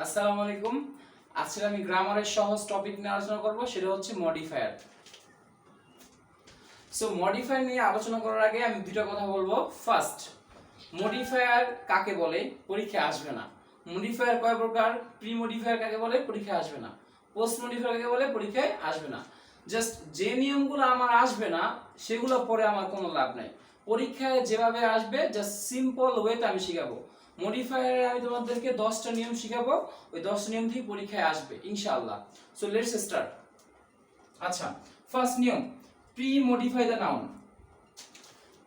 আসসালামু আলাইকুম। আজকে আমি গ্রামারের সহজ টপিক নিয়ে আলোচনা করব, সেটা হচ্ছে মডিফায়ার। সো মডিফায়ার নিয়ে আলোচনা করার আগে আমি দুটো কথা বলবো। ফার্স্ট, মডিফায়ার কাকে বলে, পরীক্ষায় আসবে না। মডিফায়ার কয় প্রকার, প্রি মডিফায়ার কাকে বলে, পরীক্ষায় আসবে না। পোস্ট মডিফায়ার কাকে বলে, পরীক্ষায় আসবে না। জাস্ট যে নিয়মগুলো আমার আসবে না সেগুলো পরে আমার কোনো লাভ নাই। পরীক্ষায় যেভাবে আসবে জাস্ট সিম্পল ওয়েতে আমি শিখাবো। মডিফায়ারে আমি তোমাদেরকে 10টা নিয়ম শিখাবো, ওই 10টা নিয়ম থেকে পরীক্ষায় আসবে ইনশাআল্লাহ। So let's start. আচ্ছা, ফার্স্ট নিয়ম, pre modify the noun.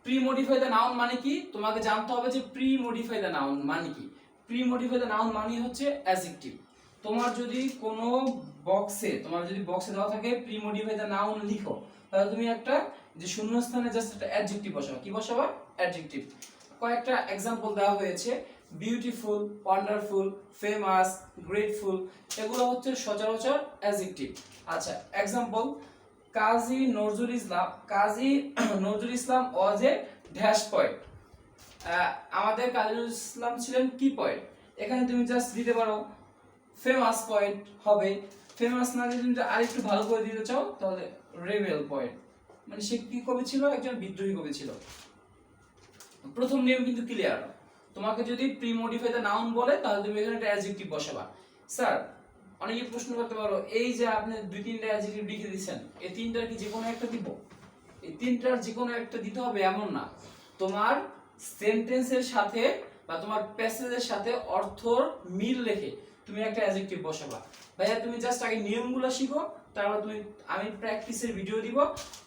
Pre modify the noun মানে কি তোমাকে জানতে হবে যে প্রি মডিফাই দ্য নাউন মানে কি। প্রি মডিফাই দ্য নাউন মানে হচ্ছে অ্যাডজেক্টিভ। তোমার যদি কোনো বক্সে দেওয়া থাকে প্রি মডিফাই দ্য নাউন লিখো, তাহলে তুমি একটা যে শূন্যস্থানে জাস্ট একটা অ্যাডজেক্টিভ বসাবা। কি বসাবা? অ্যাডজেক্টিভ। কয়েকটা এক্সাম্পল দেওয়া হয়েছে, বিউটিফুল, ওয়ান্ডারফুল, ফেমাস, গ্রেটফুল, এগুলো হচ্ছে সচরাচর অ্যাডজেক্টিভ। আচ্ছা, example, Kazi Nazrul Islam was a dash point. আমাদের কাজী নজরুল ইসলাম ছিলেন কি পয়েন্ট। এখানে তুমি জাস্ট দিতে পারো ফেমাস পয়েন্ট হবে। ফেমাস না দিয়ে তুমি আরেকটু ভালো করে দিতে চাও তাহলে রেবেল পয়েন্ট, মানে সে কি কবি ছিল? একজন বিদ্রোহী কবি ছিল। প্রথম নিয়ম কিন্তু ক্লিয়ার। তোমাকে যদি প্রি মডিফাই দ্য নাউন বলে তাহলে তুমি এখানে একটা অ্যাডজেক্টিভ বসাবা। স্যার, অনেকে প্রশ্ন করতে পারো, এই যে আপনি দুই তিনটা অ্যাডজেক্টিভ লিখে দিয়েছেন, এই তিনটার কি যে কোনো একটা দিব? এই তিনটার যে কোনো একটা দিতে হবে এমন না। তোমার সেন্টেন্সের সাথে বা তোমার প্যাসেজের সাথে অর্থর মিল রেখে তুমি একটা অ্যাডজেক্টিভ বসাবা। ভাইয়া তুমি জাস্ট আগে নিয়মগুলো শিখো, তারপর আমি প্র্যাকটিসের ভিডিও দিব,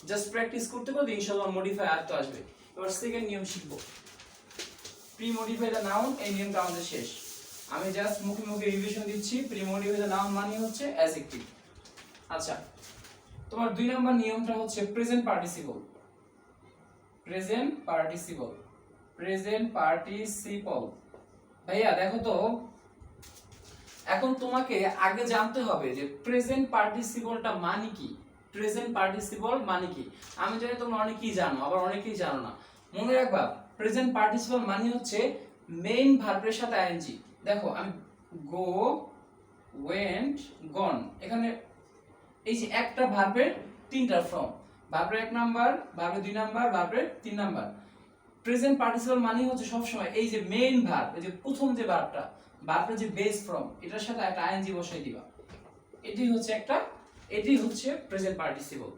জাস্ট প্র্যাকটিস করতে করতে ইনশাআল্লাহ মডিফাই আয়ত্ত আসবে। এবার সেকেন্ড নিয়ম শিখবো, প্রি মডিফাই দ্য নাউন। এই নিয়মটা আমাদের শেষ। আমি জাস্ট মুখে মুখে রিভিশন দিচ্ছি। প্রি মডিফাই দ্য নাউন মানে হচ্ছে অ্যাডজেক্টিভ। আচ্ছা, তোমার 2 নাম্বার নিয়মটা হচ্ছে present participle. Present participle, present participle. ভাইয়া দেখো তো, এখন তোমাকে আগে জানতে হবে যে প্রেজেন্ট পার্টিসিপলটা মানে কি। প্রেজেন্ট পার্টিসিপল মানে কি? আমি জানি তোমরা অনেকেই জানো, আবার অনেকেই জানো না। মনে রাখবা, প্রেজেন্ট পার্টিসিপল মানে হচ্ছে মেইন ভার্বের সাথে আইএনজি। দেখো, আমি গো, ওয়েন্ট, গন, এখানে এই যে একটা ভার্বের 3টা ফর্ম, ভার্বের 1 নাম্বার, ভার্বের 2 নাম্বার, ভার্বের 3 নাম্বার। প্রেজেন্ট পার্টিসিপল মানে হচ্ছে সব সময় এই যে মেইন ভার্ব, এই যে প্রথম যে ভার্বটা, ভার্বের যে বেস ফর্ম, এটার সাথে একটা আইএনজি বসাই দিবা। এটি হচ্ছে প্রেজেন্ট পার্টিসিপল।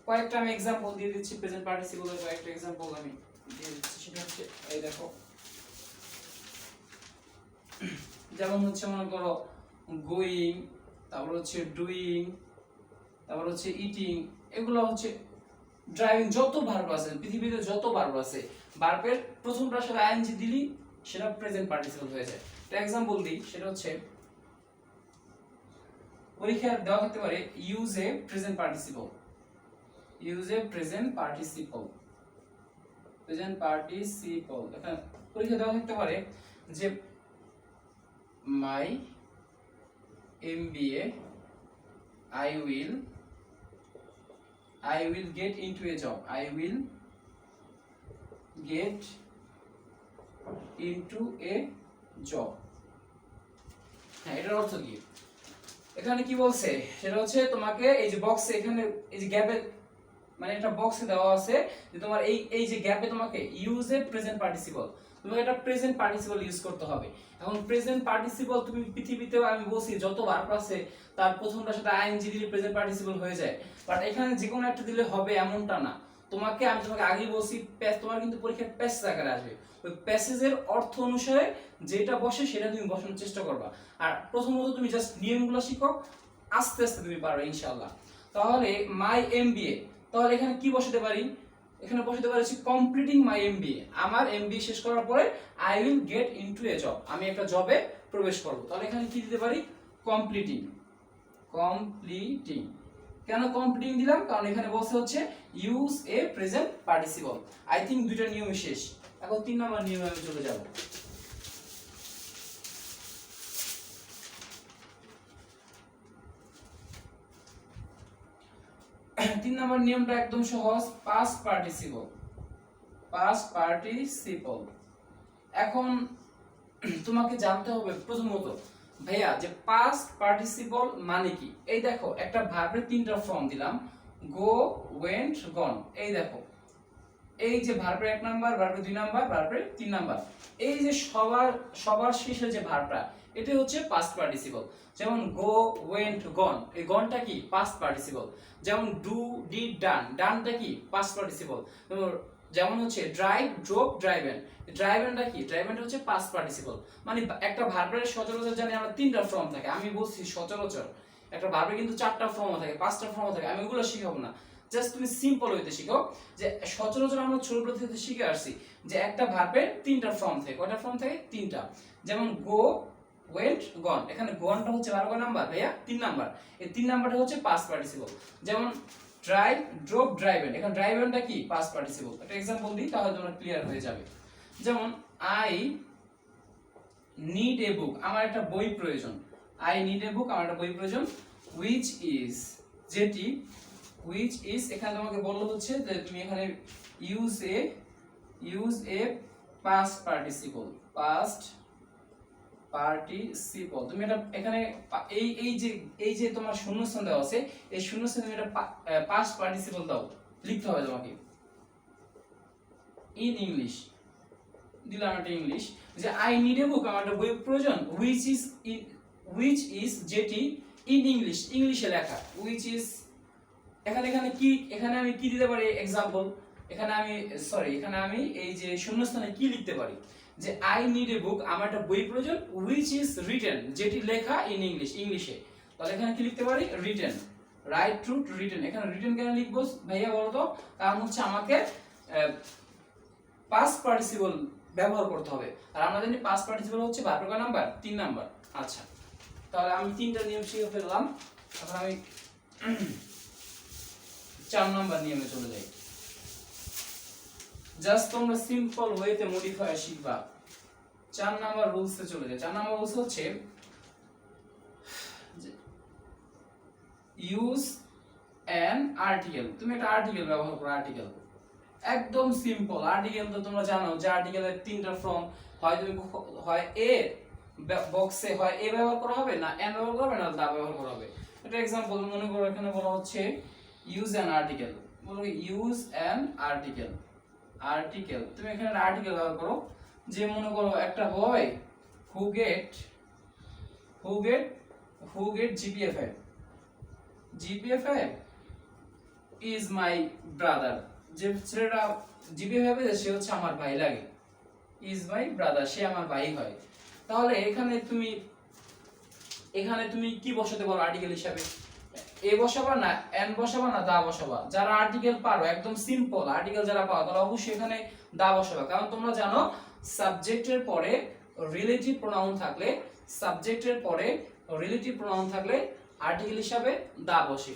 কয়েকটা আমি एग्जांपल দিয়ে দিচ্ছি প্রেজেন্ট পার্টিসিপলের কয়েকটা एग्जांपल আমি দিয়ে দিচ্ছি। সেটা হচ্ছে এই দেখো, যেমন হচ্ছে মনে করো গোয়িং, তারপর হচ্ছে ডুইং, তারপর হচ্ছে ইটিং, এগুলো হচ্ছে ড্রাইভিং। যত ভার্ব আছে পৃথিবীতে, যত ভার্ব আছে, ভার্বের প্রথমটার সাথে আইএনজি দিলি সেটা প্রেজেন্ট পার্টিসিপল হয়ে যায়। একটা एग्जांपल দিই, সেটা হচ্ছে পরীক্ষায় দেওয়া থাকতে পারে use a present participle. Use a present participle, present participle. এখানে পরীক্ষা দেওয়া থাকতে পারে যে মাই MBA I will get into a job. I will get into a job. হ্যাঁ, এটার অর্থ কি? এখানে কি বলছে সেটা হচ্ছে তোমাকে এই যে বক্সে, এখানে এই যে গ্যাপে, মানে একটা বক্সে দেওয়া আছে যে তোমার এই যে গ্যাপে তোমাকে ইউজ এ প্রেজেন্ট পার্টিসিপল, তোমাকে এটা প্রেজেন্ট পার্টিসিপল ইউজ করতে হবে। এখন প্রেজেন্ট পার্টিসিপল তুমি পৃথিবীতেও আমি বলছি যত ভার্ব আছে তার প্রথমটার সাথে আইএনজি দিলে প্রেজেন্ট পার্টিসিপল হয়ে যায়, বাট এখানে যে কোনো একটা দিলে হবে এমনটা না। আমি তোমাকে আগেই বলছি, তোমার কিন্তু পরীক্ষায় প্যাসেজ আকারে আসবে। ওই প্যাসেজের অর্থ অনুসারে যেটা বসে সেটা তুমি বসানোর চেষ্টা করবা। আর প্রথমত তুমি জাস্ট নিয়মগুলো শিখো, আস্তে আস্তে তুমি পারবে ইনশাআল্লাহ। তাহলে মাই এমবিএ, তাহলে এখানে কি বসাতে পারি? এখানে বসাতে পারি কমপ্লিটিং মাই এমবিএ। আমার এমবিএ শেষ করার পরে I will get into a job, আমি একটা জবে প্রবেশ করব। তাহলে এখানে কি দিতে পারি? কমপ্লিটিং। কমপ্লিটিং, কেন কমপ্লিটিং দিলাম? কারণ এখানে বলছে হচ্ছে use a present participle. I think দুইটা নিয়ম শেষ। এখন 3 নম্বর নিয়মে আমি চলে যাব। 3 নম্বর নিয়মটা একদম সহজ, পাস্ট পার্টিসিপল। Past participle. এখন তোমাকে জানতে হবে প্রথমত ভাইয়া যে পাস্ট পার্টিসিপল মানে কি, এই দেখো একটা ভার্বের তিনটা ফর্ম দিলাম, গো, ওয়েন্ট, গন। এই দেখো এই যে ভার্বের 1 নাম্বার, ভার্বের 2 নাম্বার, ভার্বের 3 নাম্বার, এই যে সবার সবার শেষে যে ভার্বটা, এটা হচ্ছে পাস্ট পার্টিসিপল। যেমন গো, ওয়েন্ট, গন, এই গনটা কি পাস্ট পার্টিসিপল। যেমন ডু, ডিড, ডান, ডানটা কি পাস্ট পার্টিসিপল। যেমন হচ্ছে ড্রাইভ, ড্রোভ, ড্রাইভেন, ড্রাইভেনটা কি, ড্রাইভেনটা হচ্ছে পাস্ট পার্টিসিপল। মানে একটা ভার্বের সচরাচর জানি আমরা 3টা ফর্ম থাকে, আমি বলছি সচরাচর একটা ভার্বে কিন্তু 4টা ফর্ম থাকে, 5টা ফর্ম থাকে, আমি ওগুলো শিখাবো না। জাস্ট তুমি সিম্পল হইতে শিখো যে সচরাচর আমরা ছোটবেলা থেকে শিখে আসছি যে একটা ভার্বের 3টা ফর্ম থাকে। কয়টা ফর্ম থাকে? 3টা। যেমন গো, ওয়েন্ট, গন, এখানে গনটা হচ্ছে ভার্ব নাম্বার ভাইয়া 3 নাম্বার, এই 3 নাম্বারটা হচ্ছে পাস্ট পার্টিসিপল। যেমন ড্রাইভ, ড্রোভ, ড্রাইভেন, এখন ড্রাইভেনটা কি পাস্ট পার্টিসিপল। একটা एग्जांपल দিই তাহলে তোমরা ক্লিয়ার হয়ে যাবে। যেমন আই নিড এ বুক, আমার একটা বই প্রয়োজন। আই নিড এ বুক, আমার একটা বই প্রয়োজন। which is, যেটি, which is এখানে তোমাকে বললো হচ্ছে যে তুমি এখানে use a past participle, past participle. তুমি এটা এখানে এই যে তোমার শূন্যস্থান দেওয়া আছে, এই শূন্যস্থানে তুমি এটা পাস্ট পার্টিসিপল দাও, লিখতে হবে তোমাকে ইন ইংলিশ। দিলাম একটা ইংলিশ, যে আই নিড এ বুক, আমার একটা বই প্রয়োজন। which is যেটি, ইন ইংলিশ, ইংলিশে লেখা। which is এখানে কি, এখানে আমি কি দিতে পারি एग्जांपल, এখানে আমি এই যে শূন্যস্থানে কি লিখতে পারি, যে আই নিড এ বুক, আমার একটা বই প্রয়োজন, which is written যেটি লেখা ইন ইংলিশ, ইংলিশে। তাহলে এখানে কি লিখতে পারি? written, right two written। এখানে written কেন লিখবো ভাইয়া বলো তো? কারণ হচ্ছে আমাকে পাস্ট পার্টিসিপল ব্যবহার করতে হবে, আর আমরা জানি পাস্ট পার্টিসিপল হচ্ছে ভার্বের কয় নাম্বার? 3 নাম্বার। আচ্ছা, তাহলে আমি 3টা নিয়ম শিখে ফেললাম, এখন আমি 4 নাম্বার নিয়মে চলে যাই। জাস্ট তোমরা সিম্পল ওয়েতে মডিফায়ার শিখবা। 4 নাম্বার রুলসে চলে যাই। 4 নাম্বার রুলস হচ্ছে ইউজ অ্যান আর্টিকেল। তুমি একটা আর্টিকেল ব্যবহার করো, আর্টিকেল একদম সিম্পল। আর্টিকেল তো তোমরা জানো যে আর্টিকেলের 3টা ফর্ম, হয় তুমি হয় এ বক্সে হয় এ ব্যবহার করা হবে, না এন ব্যবহার করা হবে, না দা ব্যবহার করা হবে। এটা एग्जांपल মনে করো এখানে বলা হচ্ছে ইউজ অ্যান আর্টিকেল, বলো ইউজ অ্যান আর্টিকেল। আর্টিকেল তুমি এখানে আর্টিকেল ব্যবহার করো, যে মনে করো একটা boy who get GPA 5 is my brother. যে ছেলেটা জিপিএ 5 সে হচ্ছে আমার ভাই লাগে, ইজ মাই ব্রাদার, সে আমার ভাই হয়। তাহলে এখানে তুমি কি বসাতে পারো আর্টিকেল হিসাবে? এ বসাবা, না এন বসাবা, না দা বসাবা। যারা আর্টিকেল পারো, একদম সিম্পল আর্টিকেল যারা পারো, তারা অবশ্যই এখানে দা বসাবা। কারণ তোমরা জানো সাবজেক্টের পরে রিলেটিভ প্রোনাউন থাকলে, আর্টিকেল হিসাবে দা বসে।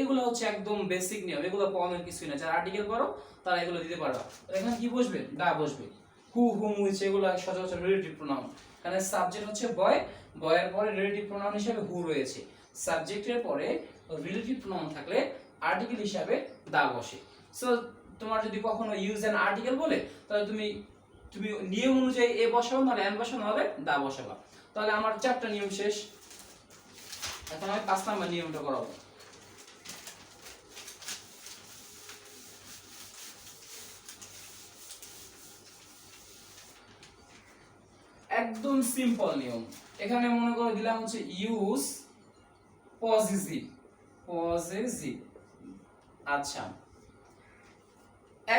এগুলো হচ্ছে একদম বেসিক নিয়ম, এগুলো পড়ানোর কিছুই না। যারা আর্টিকেল পারো তারা এগুলো দিতে পারবা। এখানে কি বসবে? দা বসবে। হুম হচ্ছে এগুলো সচরাচর রিলেটিভ প্রোনাউন। এখানে সাবজেক্ট হচ্ছে বয়, বয়ের পরে রিলেটিভ প্রোনাউন হিসাবে হু রয়েছে। সাবজেক্টের পরে রিলেটিভ প্রোনাউন থাকলে আর্টিকেল হিসাবে দা বসে। সো তোমার যদি কখনো ইউজ অ্যান আর্টিকেল বলে, তাহলে তুমি নিয়ম অনুযায়ী এ বসাও, নাহলে এন বসাও, নাহলে দা বসাবা। তাহলে আমার 4টা নিয়ম শেষ। এখন আমি 5 নাম্বার নিয়মটা করাবো। একদম সিম্পল নিয়ম। এখানে মনে করো দিলাম হচ্ছে ইউজ পজিটিভ। আচ্ছা,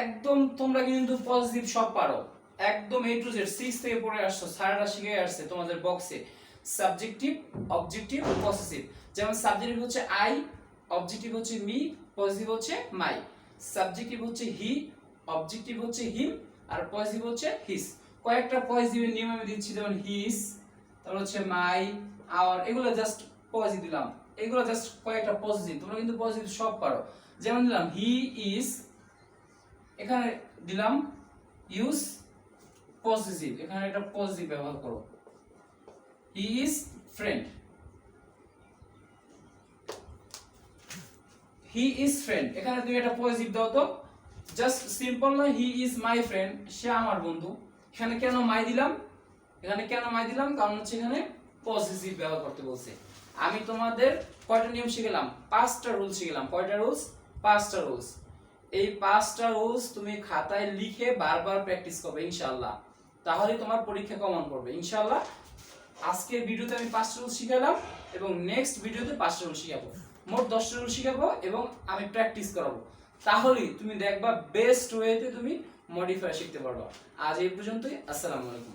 একদম তোমরা কিন্তু পজিটিভ সব পারো, একদম এ টু জেড 6 থেকে পড়ে আসছো, স্যাররা শিখে আসছে তোমাদের বক্সে। Subjective, objective, possessive. যেমন সাবজেক্টিভ হচ্ছে আই, অবজেক্টিভ হচ্ছে মি, পজিটিভ হচ্ছে মাই। সাবজেক্টিভ হচ্ছে হি, অবজেক্টিভ হচ্ছে হিম, আর পজিটিভ হচ্ছে হিস। কয়েকটা পজিটিভের নিয়ম আমি দিচ্ছি, যেমন হিস, তারপর হচ্ছে মাই, আওয়ার, এগুলো জাস্ট পজিটিভ দিলাম। এগুলো জাস্ট কয়েকটা পজিটিভ, তোমরা কিন্তু পজিটিভ সব পারো। যেমন দিলাম হি ইজ, এখানে দিলাম ইউজ পজিটিভ, এখানে একটা পজিটিভ ব্যবহার করো। হি ইজ ফ্রেন্ড, এখানে তুমি একটা পজিটিভ দাও তো। জাস্ট সিম্পল না, হি ইজ মাই ফ্রেন্ড, সে আমার বন্ধু। এখানে কেন মাই দিলাম? কারণ হচ্ছে এখানে পজিটিভ ব্যবহার করতে বলছে। আমি তোমাদের কয়টা নিয়ম শিখলাম? 5টা রুল শিখলাম। কয়টা রুলস? 5টা রুলস। এই 5টা রুলস তুমি খাতায় লিখে বারবার প্র্যাকটিস করবে ইনশাআল্লাহ, তাহলে তোমার পরীক্ষা কমন পড়বে ইনশাআল্লাহ। আজকের ভিডিওতে আমি 5টা রুল শিখালাম এবং নেক্সট ভিডিওতে 5টা রুল শিখাবো, মোট 10টা রুল শিখাবো এবং আমি প্র্যাকটিস করাবো। তাহলেই তুমি দেখবা বেস্ট ওয়েতে তুমি মডিফায়ার শিখতে পারবা। আজ এই পর্যন্তই। আসসালামু আলাইকুম।